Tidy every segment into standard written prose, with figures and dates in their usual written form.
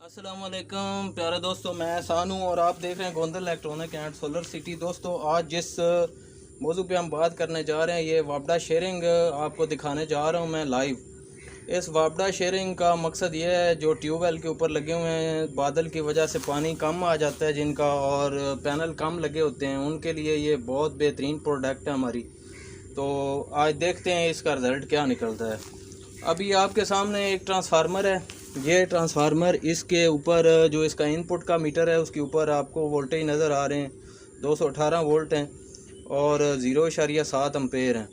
अस्सलाम वालेकुम प्यारे दोस्तों, मैं एहसान हूँ और आप देख रहे हैं Gondal electronic and solar city. दोस्तों, आज जिस मौजू पे हम बात करने जा रहे हैं, ये वापडा शेयरिंग आपको दिखाने जा रहा हूँ मैं लाइव। इस वापडा शेयरिंग का मकसद ये है, जो ट्यूबवेल के ऊपर लगे हुए हैं, बादल की वजह से पानी कम आ जाता है जिनका, और पैनल कम लगे होते हैं, उनके लिए ये बहुत बेहतरीन प्रोडक्ट है हमारी। तो आज देखते हैं इसका रिज़ल्ट क्या निकलता है। अभी आपके सामने एक ट्रांसफार्मर है। ये ट्रांसफार्मर, इसके ऊपर जो इसका इनपुट का मीटर है उसके ऊपर आपको वोल्टेज नज़र आ रहे हैं, 218 वोल्ट हैं और 0.7 एम्पेयर हैं।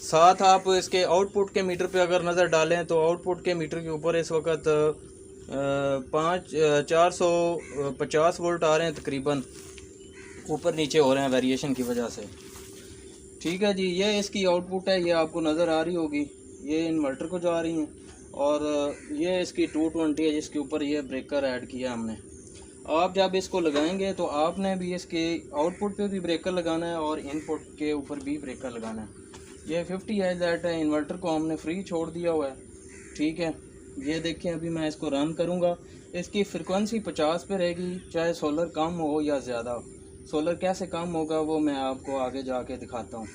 साथ आप इसके आउटपुट के मीटर पे अगर नज़र डालें तो आउटपुट के मीटर के ऊपर इस वक्त 450 वोल्ट आ रहे हैं तकरीबन, ऊपर नीचे हो रहे हैं वेरिएशन की वजह से। ठीक है जी, ये इसकी आउटपुट है, ये आपको नज़र आ रही होगी, ये इन्वर्टर को जा रही हैं। और ये इसकी 220 है जिसके ऊपर ये ब्रेकर ऐड किया हमने। आप जब इसको लगाएंगे तो आपने भी इसके आउटपुट पे भी ब्रेकर लगाना है और इनपुट के ऊपर भी ब्रेकर लगाना है। ये 50 Hz है, इन्वर्टर को हमने फ्री छोड़ दिया हुआ है। ठीक है, ये देखें, अभी मैं इसको रन करूँगा। इसकी फ्रिक्वेंसी 50 पे रहेगी, चाहे सोलर कम हो या ज़्यादा। सोलर कैसे कम होगा वो मैं आपको आगे जाके दिखाता हूँ।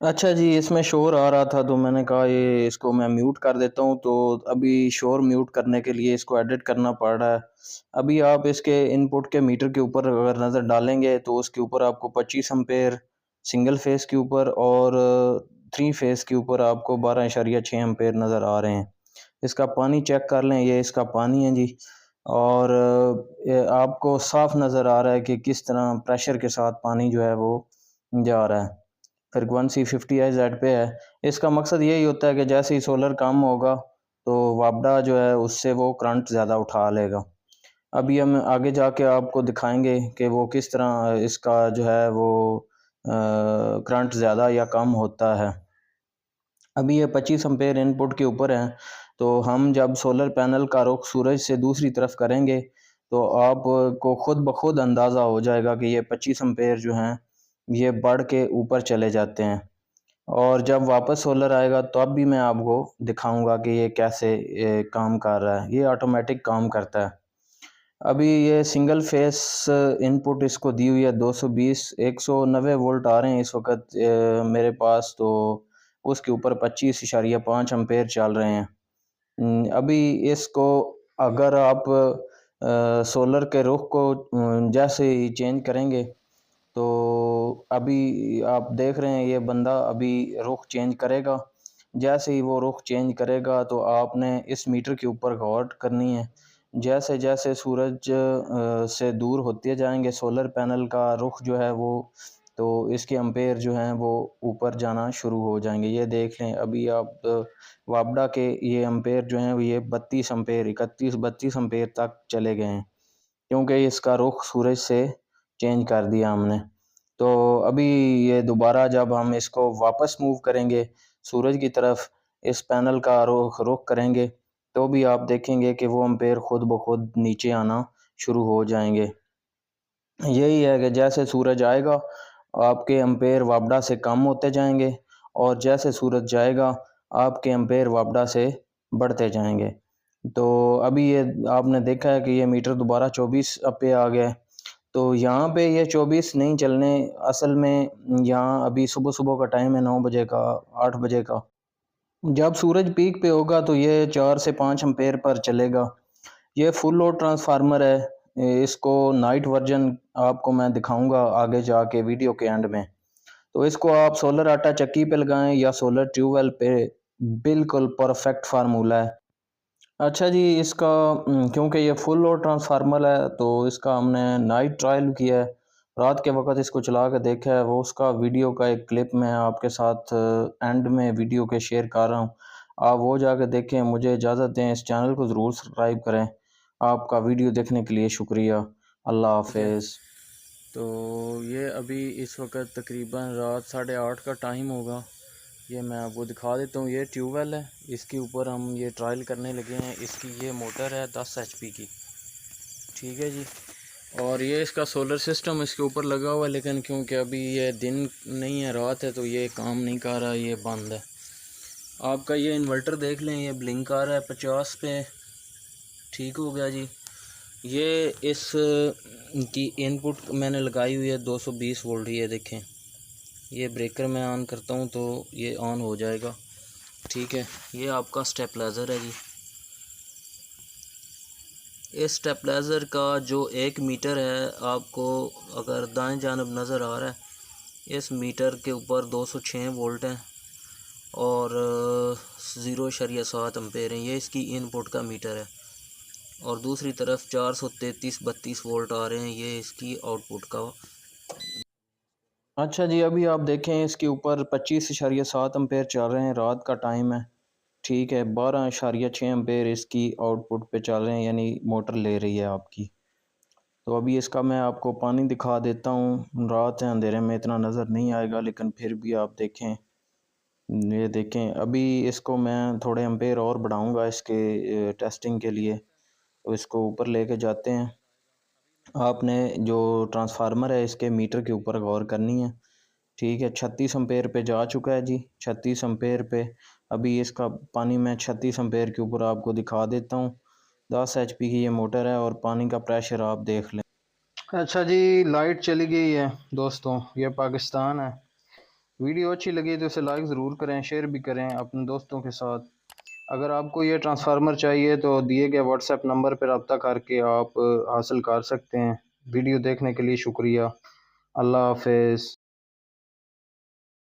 अच्छा जी, इसमें शोर आ रहा था तो मैंने कहा ये इसको मैं म्यूट कर देता हूँ। तो अभी शोर म्यूट करने के लिए इसको एडिट करना पड़ रहा है। अभी आप इसके इनपुट के मीटर के ऊपर अगर नज़र डालेंगे तो उसके ऊपर आपको 25 एम्पेयर सिंगल फेस के ऊपर और 3 फेस के ऊपर आपको 12.6 एम्पेयर नज़र आ रहे हैं। इसका पानी चेक कर लें, ये इसका पानी है जी। और ये आपको साफ नज़र आ रहा है कि किस तरह प्रेशर के साथ पानी जो है वो जा रहा है। फ्रिक्वेंसी 50 Hz पे है। इसका मकसद यही होता है कि जैसे ही सोलर कम होगा तो वापडा जो है उससे वो करंट ज़्यादा उठा लेगा। अभी हम आगे जाके आपको दिखाएंगे कि वो किस तरह इसका जो है वो करंट ज़्यादा या कम होता है। अभी ये 25 एम्पेयर इनपुट के ऊपर है, तो हम जब सोलर पैनल का रुख सूरज से दूसरी तरफ करेंगे तो आपको खुद ब खुद अंदाज़ा हो जाएगा कि ये 25 एम्पेयर जो हैं ये बढ़ के ऊपर चले जाते हैं। और जब वापस सोलर आएगा तब भी मैं आपको दिखाऊंगा कि ये कैसे काम कर रहा है। ये ऑटोमेटिक काम करता है। अभी ये सिंगल फेस इनपुट इसको दी हुई है 220 190 वोल्ट आ रहे हैं इस वक्त मेरे पास। तो उसके ऊपर 25.5 एम्पेयर चल रहे हैं। अभी इसको अगर आप सोलर के रुख को जैसे ही चेंज करेंगे तो अभी आप देख रहे हैं ये बंदा अभी रुख चेंज करेगा। जैसे ही वो रुख चेंज करेगा तो आपने इस मीटर के ऊपर गौर करनी है। जैसे जैसे सूरज से दूर होते जाएंगे सोलर पैनल का रुख जो है वो, तो इसके एम्पेयर जो हैं वो ऊपर जाना शुरू हो जाएंगे। ये देख लें, अभी आप वापडा के ये एम्पेयर जो हैं ये 32 एम्पेयर 31-32 एम्पेयर तक चले गए हैं, क्योंकि इसका रुख सूरज से चेंज कर दिया हमने। तो अभी ये दोबारा जब हम इसको वापस मूव करेंगे सूरज की तरफ, इस पैनल का रुख रुख करेंगे, तो भी आप देखेंगे कि वो एम्पेयर खुद ब खुद नीचे आना शुरू हो जाएंगे। यही है कि जैसे सूरज आएगा आपके एम्पेयर वापडा से कम होते जाएंगे और जैसे सूरज जाएगा आपके एम्पेयर वापडा से बढ़ते जाएंगे। तो अभी ये आपने देखा है कि ये मीटर दोबारा 24 पे आ गया है। तो यहाँ पे ये 24 नहीं चलने, असल में यहाँ अभी सुबह सुबह का टाइम है, 9 बजे का 8 बजे का। जब सूरज पीक पे होगा तो ये 4 से 5 एम्पेयर पर चलेगा। ये फुल लोड ट्रांसफार्मर है। इसको नाइट वर्जन आपको मैं दिखाऊंगा आगे जाके वीडियो के एंड में। तो इसको आप सोलर आटा चक्की पे लगाएं या सोलर ट्यूबवेल पे, बिल्कुल परफेक्ट फार्मूला है। अच्छा जी, इसका क्योंकि ये फुल लोड ट्रांसफार्मर है तो इसका हमने नाइट ट्रायल किया है, रात के वक्त इसको चला के देखा है। वो उसका वीडियो का एक क्लिप मैं आपके साथ एंड में वीडियो के शेयर कर रहा हूँ, आप वो जाके देखें। मुझे इजाज़त दें, इस चैनल को ज़रूर सब्सक्राइब करें। आपका वीडियो देखने के लिए शुक्रिया। अल्लाह हाफिज़। तो ये अभी इस वक्त तकरीबन रात 8:30 का टाइम होगा। ये मैं आपको दिखा देता हूँ, ये ट्यूबवेल है, इसके ऊपर हम ये ट्रायल करने लगे हैं। इसकी ये मोटर है 10 HP की। ठीक है जी, और ये इसका सोलर सिस्टम इसके ऊपर लगा हुआ है, लेकिन क्योंकि अभी ये दिन नहीं है रात है तो ये काम नहीं कर रहा, ये बंद है। आपका ये इन्वर्टर देख लें, ये ब्लिंक आ रहा है 50 पे। ठीक हो गया जी। ये इस की इनपुट मैंने लगाई हुई है 220 वोल्ट, ये देखें। ये ब्रेकर मैं ऑन करता हूँ तो ये ऑन हो जाएगा। ठीक है, ये आपका स्टेबलाइज़र है जी। इस स्टेबलाइज़र का जो 1 मीटर है, आपको अगर दाएं जानब नज़र आ रहा है, इस मीटर के ऊपर 206 वोल्ट हैं और 0.7 एम्पेयर हैं। ये इसकी इनपुट का मीटर है। और दूसरी तरफ 433-32 वोल्ट आ रहे हैं, ये इसकी आउटपुट का। अच्छा जी, अभी आप देखें इसके ऊपर 25.7 एम्पेयर चल रहे हैं, रात का टाइम है। ठीक है, 12.6 एम्पेयर इसकी आउटपुट पे चल रहे हैं, यानी मोटर ले रही है आपकी। तो अभी इसका मैं आपको पानी दिखा देता हूँ। रात है, अंधेरे में इतना नज़र नहीं आएगा, लेकिन फिर भी आप देखें, ये देखें। अभी इसको मैं थोड़े एम्पेयर और बढ़ाऊँगा इसके टेस्टिंग के लिए। तो इसको ऊपर लेके जाते हैं। आपने जो ट्रांसफार्मर है इसके मीटर के ऊपर गौर करनी है। ठीक है, 36 एम्पेयर पे जा चुका है जी, 36 एम्पेयर पे। अभी इसका पानी मैं 36 एम्पेयर के ऊपर आपको दिखा देता हूँ। 10 एचपी की ये मोटर है और पानी का प्रेशर आप देख लें। अच्छा जी, लाइट चली गई है दोस्तों, ये पाकिस्तान है। वीडियो अच्छी लगी तो इसे लाइक ज़रूर करें, शेयर भी करें अपने दोस्तों के साथ। अगर आपको ये ट्रांसफार्मर चाहिए तो दिए गए व्हाट्सएप नंबर पर रब्ता करके आप हासिल कर सकते हैं। वीडियो देखने के लिए शुक्रिया। अल्लाह हाफिज़।